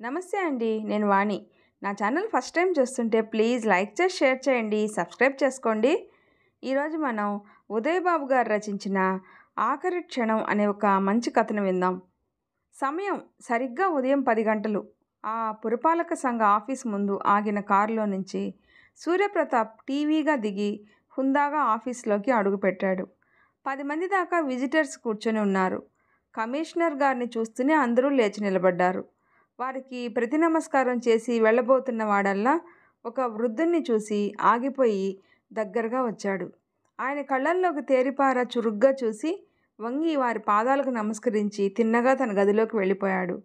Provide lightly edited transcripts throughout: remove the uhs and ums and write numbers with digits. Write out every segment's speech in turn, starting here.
నమస్తే అండి. నేను వాణి. నా ఛానల్ ఫస్ట్ టైం చూస్తుంటే ప్లీజ్ లైక్ చేసి షేర్ చేయండి, సబ్స్క్రైబ్ చేసుకోండి. ఈరోజు మనం ఉదయ్ బాబు గారు రచించిన ఆఖరి క్షణం అనే ఒక మంచి కథను విందాం. సమయం సరిగ్గా ఉదయం 10 గంటలు. ఆ పురపాలక సంఘ ఆఫీస్ ముందు ఆగిన కారులో నుంచి సూర్యప్రతాప్ టీవీగా దిగి హుందాగా ఆఫీస్లోకి అడుగుపెట్టాడు. 10 మంది దాకా విజిటర్స్ కూర్చొని ఉన్నారు. కమిషనర్ గారిని చూస్తూనే అందరూ లేచి నిలబడ్డారు. వారికి ప్రతి నమస్కారం చేసి వెళ్ళబోతున్న వాడల్లా ఒక వృద్ధుణ్ణి చూసి ఆగిపోయి దగ్గరగా వచ్చాడు. ఆయన కళ్ళల్లోకి తేరిపార చురుగ్గా చూసి వంగి వారి పాదాలకు నమస్కరించి తిన్నగా తన గదిలోకి వెళ్ళిపోయాడు.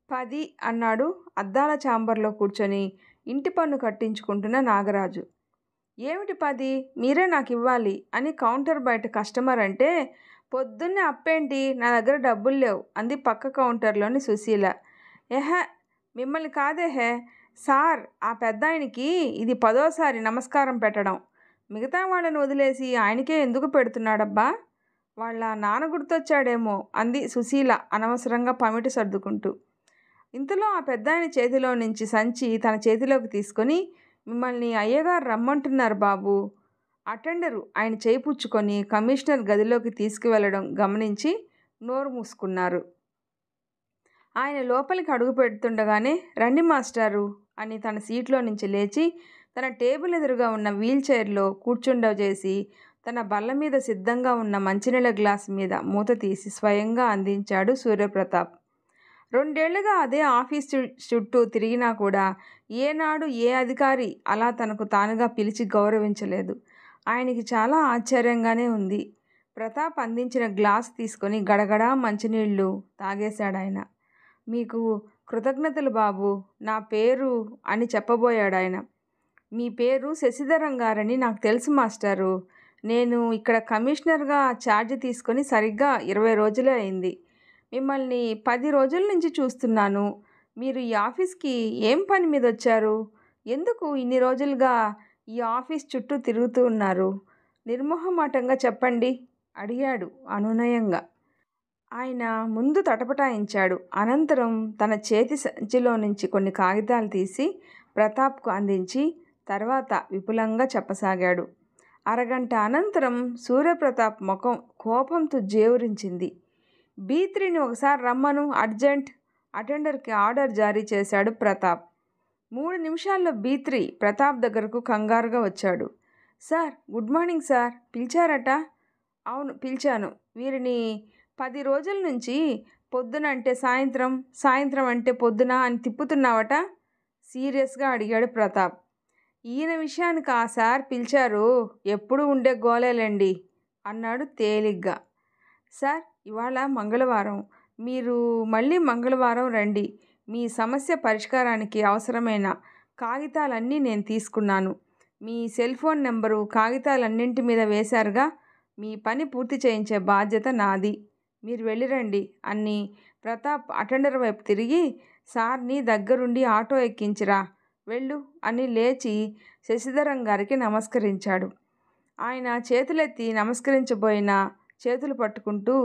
10 అన్నాడు అద్దాల ఛాంబర్లో కూర్చొని ఇంటి పన్ను కట్టించుకుంటున్న నాగరాజు. ఏమిటి 10? మీరే నాకు ఇవ్వాలి అని కౌంటర్ బయట కస్టమర్ అంటే, పొద్దున్నే అప్పేంటి, నా దగ్గర డబ్బులు లేవు అంది పక్క కౌంటర్లోని సుశీల. ఏహే, మిమ్మల్ని కాదేహే సార్, ఆ పెద్దాయనికి ఇది 10వ నమస్కారం పెట్టడం. మిగతా వాళ్ళని వదిలేసి ఆయనకే ఎందుకు పెడుతున్నాడబ్బా? వాళ్ళ నాన్న గుర్తొచ్చాడేమో అంది సుశీల అనవసరంగా పమిట సర్దుకుంటూ. ఇంతలో ఆ పెద్దాయన చేతిలో నుంచి సంచి తన చేతిలోకి తీసుకొని, మిమ్మల్ని అయ్యగారు రమ్మంటున్నారు బాబు. అటెండరు ఆయన చేయి పుచ్చుకొని కమిషనర్ గదిలోకి తీసుకువెళ్ళడం గమనించి నోరు మూసుకున్నారు. ఆయన లోపలికి అడుగు పెడుతుండగానే రండి మాస్టారు అని తన సీట్లో నుంచి లేచి తన టేబుల్ ఎదురుగా ఉన్న వీల్ చైర్లో కూర్చుండజేసి తన బల్ల మీద సిద్ధంగా ఉన్న మంచినీళ్ళ గ్లాసు మీద మూత తీసి స్వయంగా అందించాడు సూర్యప్రతాప్. 2 ఏళ్లుగా అదే ఆఫీస్ చుట్టూ తిరిగినా కూడా ఏనాడు ఏ అధికారి అలా తనకు తానుగా పిలిచి గౌరవించలేదు. ఆయనకి చాలా ఆశ్చర్యంగానే ఉంది. ప్రతాప్ అందించిన గ్లాస్ తీసుకొని గడగడా మంచినీళ్ళు తాగేశాడాయన. మీకు కృతజ్ఞతలు బాబు, నా పేరు అని చెప్పబోయాడాయన. మీ పేరు శశిధరం గారని నాకు తెలుసు మాస్టారు. నేను ఇక్కడ కమిషనర్గా ఛార్జ్ తీసుకొని సరిగ్గా 20 రోజులే అయింది. మిమ్మల్ని 10 రోజుల నుంచి చూస్తున్నాను. మీరు ఈ ఆఫీస్కి ఏం పని మీద వచ్చారు? ఎందుకు ఇన్ని రోజులుగా ఈ ఆఫీస్ చుట్టూ తిరుగుతూ ఉన్నారు? నిర్మోహమాటంగా చెప్పండి అడిగాడు అనునయంగా. ఆయన ముందు తటపటాయించాడు. అనంతరం తన చేతి సంచిలో నుంచి కొన్ని కాగితాలు తీసి ప్రతాప్కు అందించి తర్వాత విపులంగా చెప్పసాగాడు. అరగంట అనంతరం సూర్యప్రతాప్ ముఖం కోపంతో జేవురించింది. B3ని ఒకసారి రమ్మను, అర్జెంట్. అటెండర్కి ఆర్డర్ జారీ చేశాడు ప్రతాప్. 3 నిమిషాల్లో B3 ప్రతాప్ దగ్గరకు కంగారుగా వచ్చాడు. సార్, గుడ్ మార్నింగ్ సార్, పిలిచారట? అవును, పిలిచాను. వీరిని 10 రోజుల నుంచి పొద్దున అంటే సాయంత్రం, సాయంత్రం అంటే పొద్దున అని తిప్పుతున్నావట? సీరియస్గా అడిగాడు ప్రతాప్. ఈయన విషయానికి ఆ సార్ పిలిచారు, ఎప్పుడు ఉండే గోలేలేండి అన్నాడు తేలిగ్గా. సార్, ఇవాళ మంగళవారం, మీరు మళ్ళీ మంగళవారం రండి. మీ సమస్య పరిష్కారానికి అవసరమైన కాగితాలన్నీ నేను తీసుకున్నాను. మీ సెల్ ఫోన్ నెంబరు కాగితాలన్నింటి మీద వేశారుగా. మీ పని పూర్తి చేయించే బాధ్యత నాది. మీరు వెళ్ళిరండి అని ప్రతాప్ అటెండర్ వైపు తిరిగి, సార్ని దగ్గరుండి ఆటో ఎక్కించిరా, వెళ్ళు అని లేచి శశిధరం గారికి నమస్కరించాడు. ఆయన చేతులెత్తి నమస్కరించబోయినా చేతులు పట్టుకుంటూ,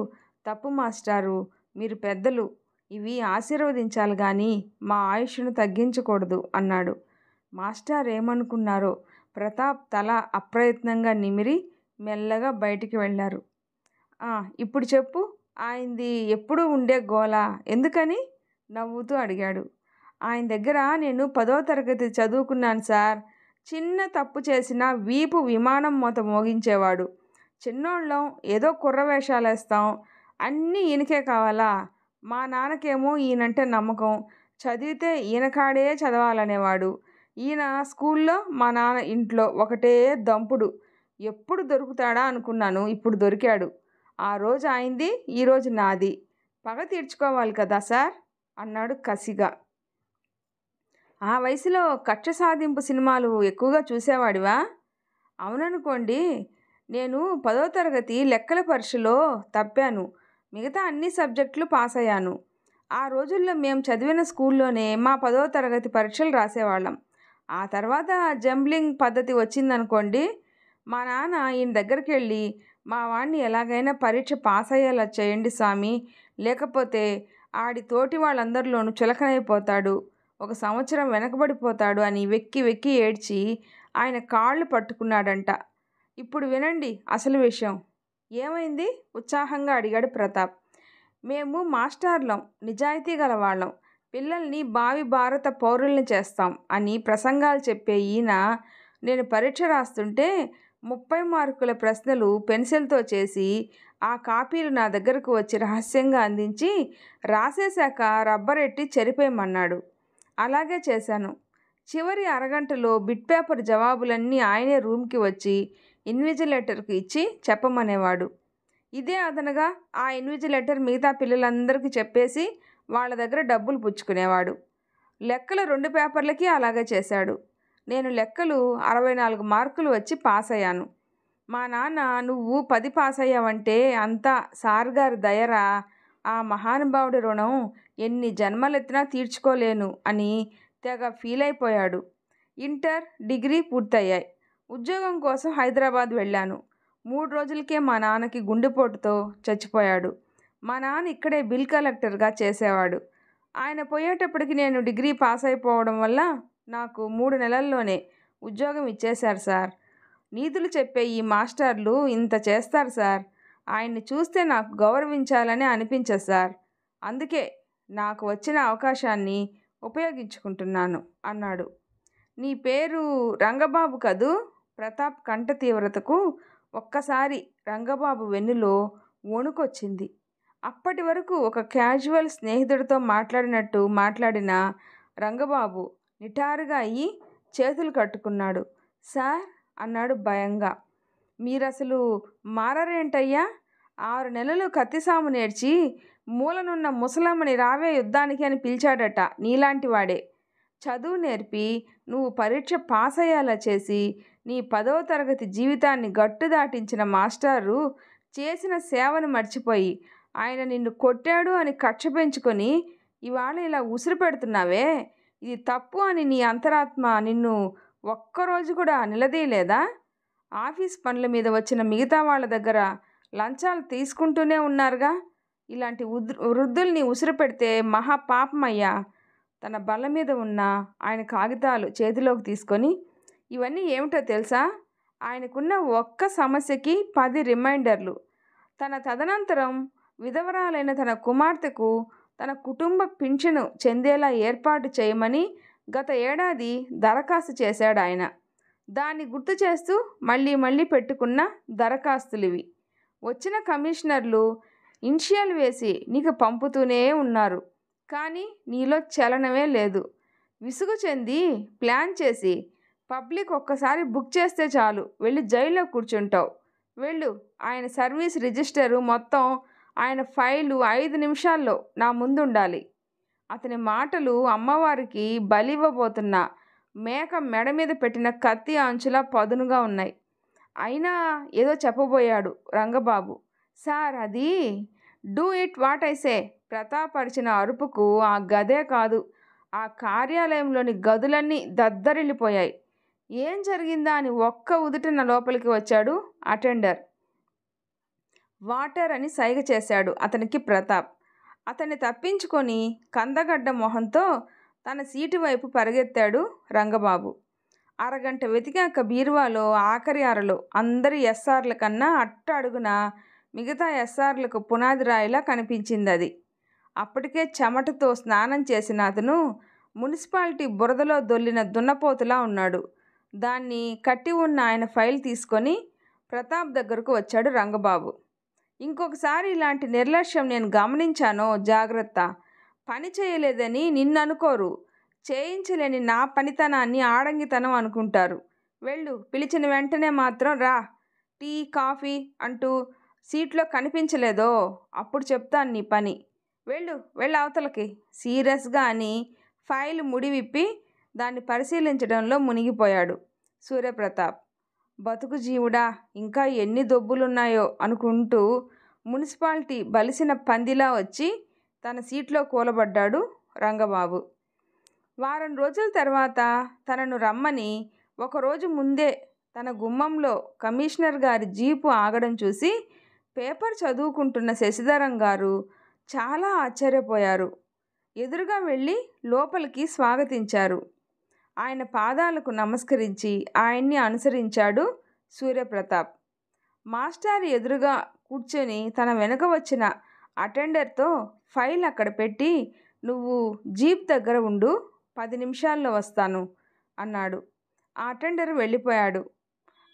తప్పు మాస్టారు, మీరు పెద్దలు, ఇవి ఆశీర్వదించాలి కానీ మా ఆయుష్ను తగ్గించకూడదు అన్నాడు. మాస్టర్ ఏమనుకున్నారో ప్రతాప్ తల అప్రయత్నంగా నిమిరి మెల్లగా బయటికి వెళ్ళారు. ఇప్పుడు చెప్పు, ఆయనది ఎప్పుడు ఉండే గోల ఎందుకని నవ్వుతూ అడిగాడు. ఆయన దగ్గర నేను 10వ తరగతి చదువుకున్నాను సార్. చిన్న తప్పు చేసినా వీపు విమానం మోత మోగించేవాడు. చిన్నోళ్ళం, ఏదో కుర్ర వేషాలు వేస్తాం, అన్నీ ఈయనకే కావాలా? మా నాన్నకేమో ఈయనంటే నమ్మకం, చదివితే ఈయన కాడే చదవాలనేవాడు. ఈయన స్కూల్లో, మా నాన్న ఇంట్లో ఒకటే దంపుడు. ఎప్పుడు దొరుకుతాడా అనుకున్నాను, ఇప్పుడు దొరికాడు. ఆ రోజు ఆయనది, ఈరోజు నాది. పగ తీర్చుకోవాలి కదా సార్ అన్నాడు కసిగా. ఆ వయసులో కక్ష సాధింపు సినిమాలు ఎక్కువగా చూసేవాడివా? అవుననుకోండి. నేను 10వ తరగతి లెక్కల పరీక్షలో తప్పాను. మిగతా అన్ని సబ్జెక్టులు పాస్ అయ్యాను. ఆ రోజుల్లో మేము చదివిన స్కూల్లోనే మా 10వ తరగతి పరీక్షలు రాసేవాళ్ళం. ఆ తర్వాత జంబ్లింగ్ పద్ధతి వచ్చిందనుకోండి. మా నాన్న ఈయన దగ్గరికి వెళ్ళి, మా వాడిని ఎలాగైనా పరీక్ష పాస్ అయ్యేలా చేయండి స్వామి, లేకపోతే ఆడి తోటి వాళ్ళందరిలోనూ చులకనైపోతాడు, 1 సంవత్సరం వెనకబడిపోతాడు అని వెక్కి వెక్కి ఏడ్చి ఆయన కాళ్ళు పట్టుకున్నాడంట. ఇప్పుడు వినండి అసలు విషయం. ఏమైంది? ఉత్సాహంగా అడిగాడు ప్రతాప్. మేము మాస్టార్లం, నిజాయితీ గలవాళ్ళం, పిల్లల్ని భావి భారత పౌరుల్ని చేస్తాం అని ప్రసంగాలు చెప్పే ఈయన నేను పరీక్ష రాస్తుంటే 30 మార్కుల ప్రశ్నలు పెన్సిల్తో చేసి ఆ కాపీలు నా దగ్గరకు వచ్చి రహస్యంగా అందించి రాసేశాక రబ్బరెట్టి చెరిపేయమన్నాడు. అలాగే చేశాను. చివరి అరగంటలో బిట్ పేపర్ జవాబులన్నీ ఆయనే రూమ్కి వచ్చి ఇన్విజిలేటర్కి ఇచ్చి చెప్పమనేవాడు. ఇదే అదనగా ఆ ఇన్విజిలేటర్ మిగతా పిల్లలందరికీ చెప్పేసి వాళ్ళ దగ్గర డబ్బులు పుచ్చుకునేవాడు. లెక్కలు 2 పేపర్లకి అలాగే చేశాడు. నేను లెక్కలు 64 మార్కులు వచ్చి పాస్ అయ్యాను. మా నాన్న నువ్వు 10 పాస్ అయ్యావంటే అంతా సార్ గారి దయరా, ఆ మహానుభావుడి రుణం ఎన్ని జన్మలెత్తినా తీర్చుకోలేను అని తెగ ఫీల్ అయిపోయాడు. ఇంటర్, డిగ్రీ పూర్తయ్యాయి. ఉద్యోగం కోసం హైదరాబాద్ వెళ్ళాను. 3 రోజులకే మా నాన్నకి గుండెపోటుతో చచ్చిపోయాడు. మా నాన్న ఇక్కడే బిల్ కలెక్టర్గా చేసేవాడు. ఆయన పోయేటప్పటికి నేను డిగ్రీ పాస్ అయిపోవడం వల్ల నాకు 3 నెలల్లోనే ఉద్యోగం ఇచ్చేశారు సార్. నీతులు చెప్పే ఈ మాస్టర్లు ఇంత చేస్తారు సార్. ఆయన్ని చూస్తే నాకు గౌరవించాలని అనిపించదు సార్. అందుకే నాకు వచ్చిన అవకాశాన్ని ఉపయోగించుకుంటున్నాను అన్నాడు. నీ పేరు రంగబాబు కదూ? ప్రతాప్ కంఠ తీవ్రతకు ఒక్కసారి రంగబాబు వెన్నులో వణుకొచ్చింది. అప్పటి వరకు ఒక క్యాజువల్ స్నేహితుడితో మాట్లాడినట్టు మాట్లాడిన రంగబాబు నిటారుగా అయ్యి చేతులు కట్టుకున్నాడు. సార్ అన్నాడు భయంగా. మీరసలు మారరేంటయ్యా? 6 నెలలు కత్తిసాము నేర్చి మూలనున్న ముసలమ్మని రావే యుద్ధానికి అని పిలిచాడట నీలాంటి వాడే. చదువు నేర్పి నువ్వు పరీక్ష పాస్ అయ్యేలా చేసి నీ 10వ తరగతి జీవితాన్ని గట్టు దాటించిన మాస్టారు చేసిన సేవను మర్చిపోయి ఆయన నిన్ను కొట్టాడు అని కక్ష పెంచుకొని ఇవాళ ఇలా ఉసిరు పెడుతున్నావే, ఇది తప్పు అని నీ అంతరాత్మ నిన్ను ఒక్కరోజు కూడా నిలదీయలేదా? ఆఫీస్ పనుల మీద వచ్చిన మిగతా వాళ్ళ దగ్గర లంచాలు తీసుకుంటూనే ఉన్నారుగా. ఇలాంటి వృద్ధుల్ని ఉసిరు పెడితే మహా పాపమయ్యా. తన బల్ల మీద ఉన్న ఆయన కాగితాలు చేతిలోకి తీసుకొని, ఇవన్నీ ఏమిటో తెలుసా? ఆయనకున్న ఒక్క సమస్యకి 10 రిమైండర్లు. తన తదనంతరం విధవరాలైన తన కుమార్తెకు తన కుటుంబ పింఛను చెందేలా ఏర్పాటు చేయమని గత ఏడాది దరఖాస్తు చేశాడు ఆయన. దాన్ని గుర్తు చేస్తూ మళ్ళీ మళ్ళీ పెట్టుకున్న దరఖాస్తులివి. వచ్చిన కమిషనర్లు ఇనిషియల్ వేసి నీకు పంపుతూనే ఉన్నారు. కానీ నీలో చలనమే లేదు. విసుగు చెంది ప్లాన్ చేసి పబ్లిక్ ఒక్కసారి బుక్ చేస్తే చాలు వెళ్ళి జైల్లో కూర్చుంటావు. వెళ్ళు. ఆయన సర్వీస్ రిజిస్టరు మొత్తం ఆయన ఫైలు 5 నిమిషాల్లో నా ముందుండాలి. అతని మాటలు అమ్మవారికి బలివ్వబోతున్న మేక మెడ మీద పెట్టిన కత్తి అంచులా పదునుగా ఉన్నాయి. అయినా ఏదో చెప్పబోయాడు రంగబాబు. సార్ అది do it what I say. Pratap అరిచిన అరుపుకు ఆ గదే కాదు, ఆ కార్యాలయంలోని గదులన్నీ దద్దరిల్లిపోయాయి. ఏం జరిగిందా అని ఒక్క ఉదుటన లోపలికి వచ్చాడు అటెండర్. వాటర్ అని సైగ చేశాడు అతనికి ప్రతాప్. అతన్ని తప్పించుకొని కందగడ్డ మొహంతో తన సీటు వైపు పరిగెత్తాడు రంగబాబు. అరగంట వెతికాక బీరువాలో ఆఖరి అరలో అందరి ఎస్ఆర్ల కన్నా అడుగున మిగతా ఎస్ఆర్లకు పునాది రాయిలా కనిపించింది అది. అప్పటికే చెమటతో స్నానం చేసిన అతను మున్సిపాలిటీ బురదలో దొల్లిన దున్నపోతులా ఉన్నాడు. దాన్ని కట్టి ఉన్న ఆయన ఫైల్ తీసుకొని ప్రతాప్ దగ్గరకు వచ్చాడు రంగబాబు. ఇంకొకసారి ఇలాంటి నిర్లక్ష్యం నేను గమనించానో జాగ్రత్త. పని చేయలేదని నిన్ను అనుకోరు, చేయించలేని నా పనితనాన్ని ఆడంగితనం అనుకుంటారు. వెళ్ళు. పిలిచిన వెంటనే మాత్రం రా. టీ కాఫీ అంటూ సీట్లో కనిపించలేదో అప్పుడు చెప్తాను నీ పని. వెళ్ళు అవతలకి సీరియస్గా అని ఫైల్ ముడి విప్పి దాన్ని పరిశీలించడంలో మునిగిపోయాడు సూర్యప్రతాప్. బతుకు జీవుడా, ఇంకా ఎన్ని దొబ్బులున్నాయో అనుకుంటూ మున్సిపాలిటీ బలిసిన పందిలా వచ్చి తన సీట్లో కూలబడ్డాడు రంగబాబు. వారం రోజుల తర్వాత తనను రమ్మని ఒకరోజు ముందే తన గుమ్మంలో కమిషనర్ గారి జీపు ఆగడం చూసి పేపర్ చదువుకుంటున్న శశిధరం గారు చాలా ఆశ్చర్యపోయారు. ఎదురుగా వెళ్ళి లోపలికి స్వాగతించారు. ఆయన పాదాలకు నమస్కరించి ఆయన్ని అనుసరించాడు సూర్యప్రతాప్. మాస్టర్ ఎదురుగా కూర్చొని తన వెనుక వచ్చిన అటెండర్తో ఫైల్ అక్కడ పెట్టి, నువ్వు జీప్ దగ్గర ఉండు, 10 నిమిషాల్లో వస్తాను అన్నాడు. ఆ అటెండర్ వెళ్ళిపోయాడు.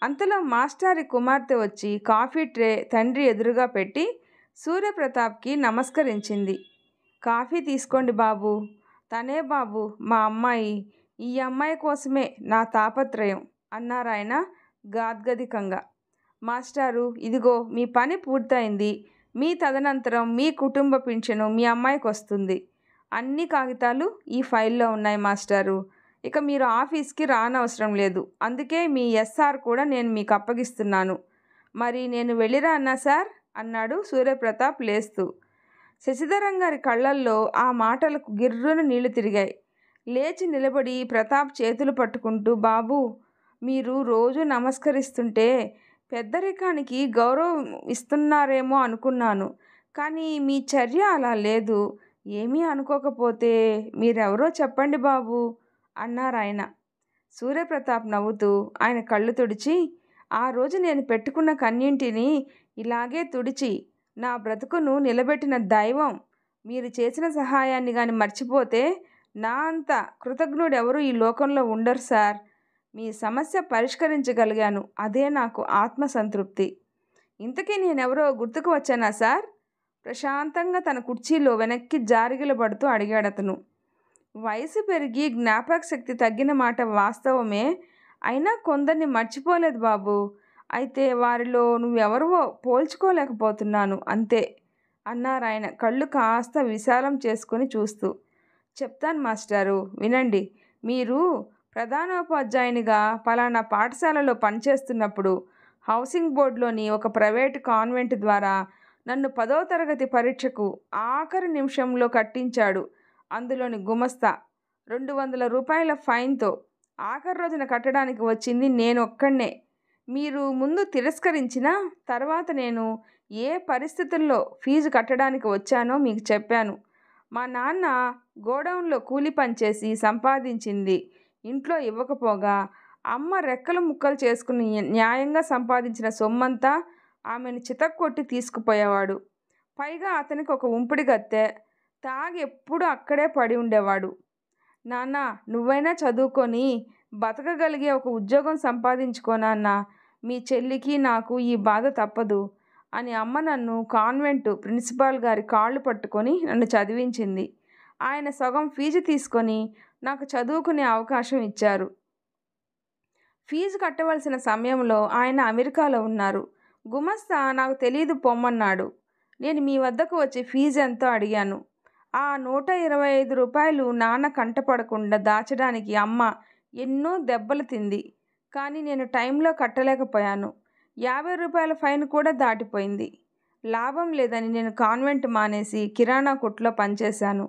అంతలో మాస్టారి కుమార్తె వచ్చి కాఫీ ట్రే తండ్రి ఎదురుగా పెట్టి సూర్యప్రతాప్కి నమస్కరించింది. కాఫీ తీసుకోండి బాబు. తనే బాబు మా అమ్మాయి. ఈ అమ్మాయి కోసమే నా తాపత్రయం అన్నారాయన గాద్గదికంగా. మాస్టారు, ఇదిగో మీ పని పూర్తయింది. మీ తదనంతరం మీ కుటుంబ పింఛను మీ అమ్మాయికి వస్తుంది. అన్ని కాగితాలు ఈ ఫైల్లో ఉన్నాయి మాస్టారు. ఇక మీరు ఆఫీస్కి రానవసరం లేదు. అందుకే మీ ఎస్ఆర్ కూడా నేను మీకు అప్పగిస్తున్నాను. మరి నేను వెళ్ళిరా అన్నా సార్ అన్నాడు సూర్యప్రతాప్ లేస్తూ. శశిధరం గారి కళ్ళల్లో ఆ మాటలకు గిర్రున నీళ్లు తిరిగాయి. లేచి నిలబడి ప్రతాప్ చేతులు పట్టుకుంటూ, బాబు, మీరు రోజు నమస్కరిస్తుంటే పెద్దరికానికి గౌరవం ఇస్తున్నారేమో అనుకున్నాను. కానీ మీ చర్య అలా లేదు. ఏమీ అనుకోకపోతే మీరెవరో చెప్పండి బాబు అన్నారాయన. సూర్యప్రతాప్ నవ్వుతూ ఆయన కళ్ళు తుడిచి, ఆ రోజు నేను పెట్టుకున్న కన్నింటిని ఇలాగే తుడిచి నా బ్రతుకును నిలబెట్టిన దైవం మీరు చేసిన సహాయాన్ని కానీ మర్చిపోతే నా అంత కృతజ్ఞుడెవరు ఈ లోకంలో ఉండరు సార్. మీ సమస్య పరిష్కరించగలిగాను. అదే నాకు ఆత్మసంతృప్తి. ఇంతకీ నేనెవరో గుర్తుకు వచ్చానా సార్? ప్రశాంతంగా తన కుర్చీలో వెనక్కి జారిగిలబడుతూ అడిగాడతను. వయసు పెరిగి జ్ఞాపక శక్తి తగ్గిన మాట వాస్తవమే. అయినా కొందరిని మర్చిపోలేదు బాబు. అయితే వారిలో నువ్వెవరివో పోల్చుకోలేకపోతున్నాను అంతే అన్నారాయన కళ్ళు కాస్త విశాలం చేసుకుని చూస్తూ. చెప్తాను మాస్టారు, వినండి. మీరు ప్రధానోపాధ్యాయునిగా పలానా పాఠశాలలో పనిచేస్తున్నప్పుడు హౌసింగ్ బోర్డులోని ఒక ప్రైవేటు కాన్వెంట్ ద్వారా నన్ను 10వ తరగతి పరీక్షకు ఆఖరి నిమిషంలో కట్టించాడు అందులోని గుమస్తా. 200 రూపాయల ఫైన్తో ఆఖరి రోజున కట్టడానికి వచ్చింది నేను ఒక్కడినే. మీరు ముందు తిరస్కరించిన తర్వాత నేను ఏ పరిస్థితుల్లో ఫీజు కట్టడానికి వచ్చానో మీకు చెప్పాను. మా నాన్న గోడౌన్లో కూలి పనిచేసి సంపాదించింది ఇంట్లో ఇవ్వకపోగా అమ్మ రెక్కలు ముక్కలు చేసుకుని న్యాయంగా సంపాదించిన సొమ్మంతా ఆమెను చితక్కొట్టి తీసుకుపోయేవాడు. పైగా అతనికి ఒక ఉంపుడి గత్తె. తాగి ఎప్పుడూ అక్కడే పడి ఉండేవాడు. నాన్న, నువ్వైనా చదువుకొని బతకగలిగే ఒక ఉద్యోగం సంపాదించుకోనాన్న. మీ చెల్లికి నాకు ఈ బాధ తప్పదు అని అమ్మ నన్ను కాన్వెంటు ప్రిన్సిపాల్ గారి కాళ్ళు పట్టుకొని నన్ను చదివించింది. ఆయన సగం ఫీజు తీసుకొని నాకు చదువుకునే అవకాశం ఇచ్చారు. ఫీజు కట్టవలసిన సమయంలో ఆయన అమెరికాలో ఉన్నారు. గుమస్తా నాకు తెలియదు పొమ్మన్నాడు. నేను మీ వద్దకు వచ్చి ఫీజు ఎంతో అడిగాను. ఆ 125 రూపాయలు నాన్న కంటపడకుండా దాచడానికి అమ్మ ఎన్నో దెబ్బలు తింది. కానీ నేను టైంలో కట్టలేకపోయాను. 50 రూపాయల ఫైన్ కూడా దాటిపోయింది. లాభం లేదని నేను కాన్వెంట్ మానేసి కిరాణా కొట్లో పనిచేశాను.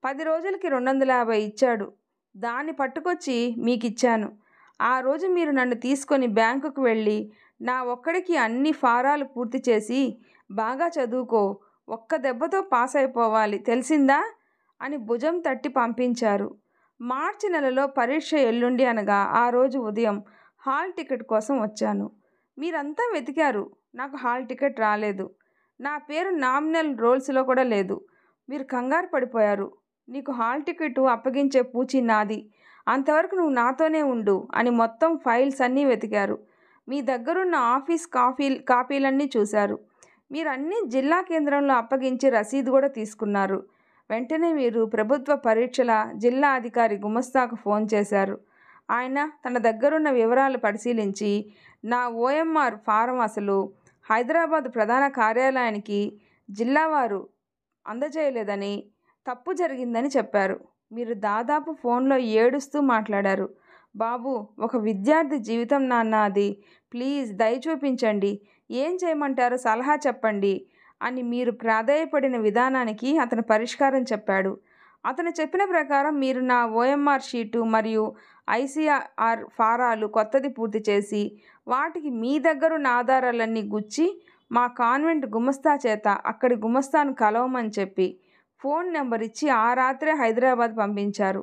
10 రోజులకి 250 ఇచ్చాడు. దాన్ని పట్టుకొచ్చి మీకిచ్చాను. ఆ రోజు మీరు నన్ను తీసుకొని బ్యాంకుకు వెళ్ళి నా ఒక్కడికి అన్ని ఫారాలు పూర్తి చేసి, బాగా చదువుకో, ఒక్క దెబ్బతో పాస్ అయిపోవాలి, తెలిసిందా అని భుజం తట్టి పంపించారు. మార్చి నెలలో పరీక్ష ఎల్లుండి అనగా ఆ రోజు ఉదయం హాల్ టికెట్ కోసం వచ్చాను. మీరంతా వెతికారు. నాకు హాల్ టికెట్ రాలేదు. నా పేరు నామినల్ రోల్స్లో కూడా లేదు. మీరు కంగారు పడిపోయారు. నీకు హాల్ టికెట్ అప్పగించే పూచి నాది. అంతవరకు నువ్వు నాతోనే ఉండు అని మొత్తం ఫైల్స్ అన్నీ వెతికారు. మీ దగ్గరున్న ఆఫీస్ కాపీలన్నీ చూశారు. మీరు అన్నీ జిల్లా కేంద్రంలో అప్పగించి రసీదు కూడా తీసుకున్నారు. వెంటనే మీరు ప్రభుత్వ పరీక్షల జిల్లా అధికారి గుమస్తాకు ఫోన్ చేశారు. ఆయన తన దగ్గరున్న వివరాలు పరిశీలించి నా ఓఎంఆర్ ఫారం అసలు హైదరాబాద్ ప్రధాన కార్యాలయానికి జిల్లావారు అందజేయలేదని, తప్పు జరిగిందని చెప్పారు. మీరు దాదాపు ఫోన్లో ఏడుస్తూ మాట్లాడారు. బాబు, ఒక విద్యార్థి జీవితం నాన్న అది. ప్లీజ్ దయ చూపించండి. ఏం చేయమంటారో సలహా చెప్పండి అని మీరు ప్రాధేయపడిన విధానానికి అతను పరిష్కారం చెప్పాడు. అతను చెప్పిన ప్రకారం మీరు నా ఓఎంఆర్ షీటు మరియు ఐసీఆర్ ఫారాలు కొత్తది పూర్తి చేసి వాటికి మీ దగ్గరున్న ఆధారాలన్నీ గుచ్చి మా కాన్వెంట్ గుమస్తా చేత అక్కడి గుమస్తాను కలవమని చెప్పి ఫోన్ నెంబర్ ఇచ్చి ఆ రాత్రే హైదరాబాద్ పంపించారు.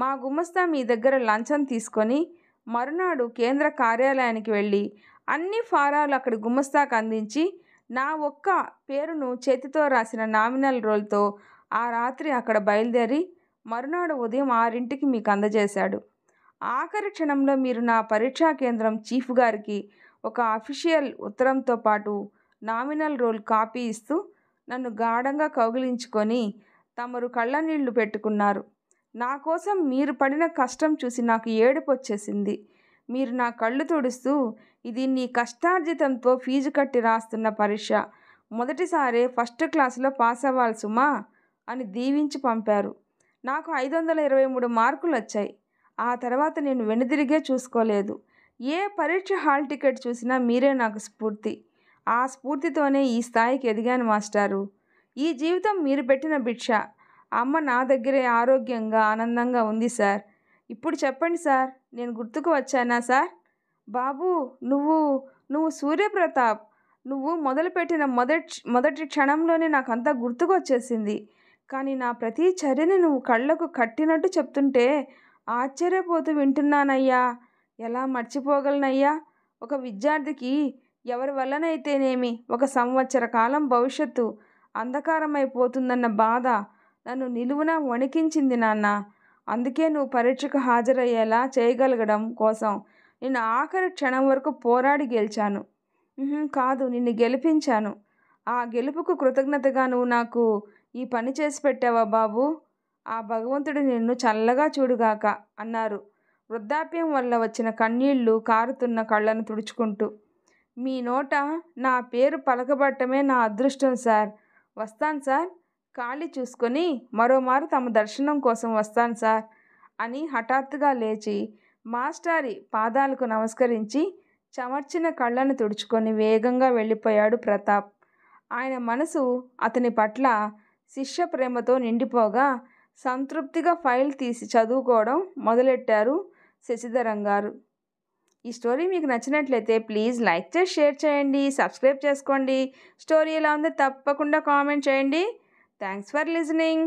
మా గుమస్తా మీ దగ్గర లంచం తీసుకొని మరునాడు కేంద్ర కార్యాలయానికి వెళ్ళి అన్ని ఫారాలు అక్కడి గుమస్తాకు అందించి నా ఒక్క పేరును చేతితో రాసిన నామినల్ రోల్తో ఆ రాత్రి అక్కడ బయలుదేరి మరునాడు ఉదయం 6ంటికి మీకు అందజేశాడు. ఆఖరి క్షణంలో మీరు నా పరీక్షా కేంద్రం చీఫ్ గారికి ఒక అఫీషియల్ ఉత్తరంతో పాటు నామినల్ రోల్ కాపీ ఇస్తూ నన్ను గాఢంగా కౌగిలించుకొని తమరు కళ్ళనీళ్లు పెట్టుకున్నారు. నా కోసం మీరు పడిన కష్టం చూసి నాకు ఏడుపు వచ్చేసింది. మీరు నా కళ్ళు తుడుస్తూ, ఇది నీ కష్టార్జితంతో ఫీజు కట్టి రాస్తున్న పరీక్ష, మొదటిసారే ఫస్ట్ క్లాసులో పాస్ అవ్వాలి సుమా అని దీవించి పంపారు. నాకు 523 మార్కులు వచ్చాయి. ఆ తర్వాత నేను వెనుదిరిగే చూసుకోలేదు. ఏ పరీక్ష హాల్ టికెట్ చూసినా మీరే నాకు స్ఫూర్తి. ఆ స్ఫూర్తితోనే ఈ స్థాయికి ఎదిగాను మాస్టారు. ఈ జీవితం మీరు పెట్టిన భిక్ష. అమ్మ నా దగ్గరే ఆరోగ్యంగా ఆనందంగా ఉంది సార్. ఇప్పుడు చెప్పండి సార్, నేను గుర్తుకు వచ్చానా సార్? బాబు, నువ్వు సూర్యప్రతాప్. నువ్వు మొదలుపెట్టిన మొదటి క్షణంలోనే నాకంతా గుర్తుకొచ్చేసింది. కానీ నా ప్రతి చర్యని నువ్వు కళ్ళకు కట్టినట్టు చెప్తుంటే ఆశ్చర్యపోతూ వింటున్నానయ్యా. ఎలా మర్చిపోగలనయ్యా? ఒక విద్యార్థికి ఎవరి వల్లనైతేనేమి 1 సంవత్సర కాలం భవిష్యత్తు అంధకారమైపోతుందన్న బాధ నన్ను నిలువునా వణికించింది నాన్న. అందుకే నువ్వు పరీక్షకు హాజరయ్యేలా చేయగలగడం కోసం నేను ఆఖరి క్షణం వరకు పోరాడి గెలిచాను. కాదు, నిన్ను గెలిపించాను. ఆ గెలుపుకు కృతజ్ఞతగా నువ్వు నాకు ఈ పని చేసి పెట్టావా బాబు? ఆ భగవంతుడు నిన్ను చల్లగా చూడుగాక అన్నారు వృద్ధాప్యం వల్ల వచ్చిన కన్నీళ్లు కారుతున్న కళ్ళను తుడుచుకుంటూ. మీ నోట నా పేరు పలకబట్టమే నా అదృష్టం సార్. వస్తాను సార్. ఖాళీ చూసుకొని మరోమారు తమ దర్శనం కోసం వస్తాను సార్ అని హఠాత్తుగా లేచి మాస్టారి పాదాలకు నమస్కరించి చెమర్చిన కళ్ళను తుడుచుకొని వేగంగా వెళ్ళిపోయాడు ప్రతాప్. ఆయన మనసు అతని పట్ల శిష్య ప్రేమతో నిండిపోగా సంతృప్తిగా ఫైల్ తీసి చదువుకోవడం మొదలెట్టారు శశిధరం గారు. ఈ స్టోరీ మీకు నచ్చినట్లయితే ప్లీజ్ లైక్ చేసి షేర్ చేయండి, సబ్స్క్రైబ్ చేసుకోండి. స్టోరీ ఎలా ఉందో తప్పకుండా కామెంట్ చేయండి. Thanks for listening.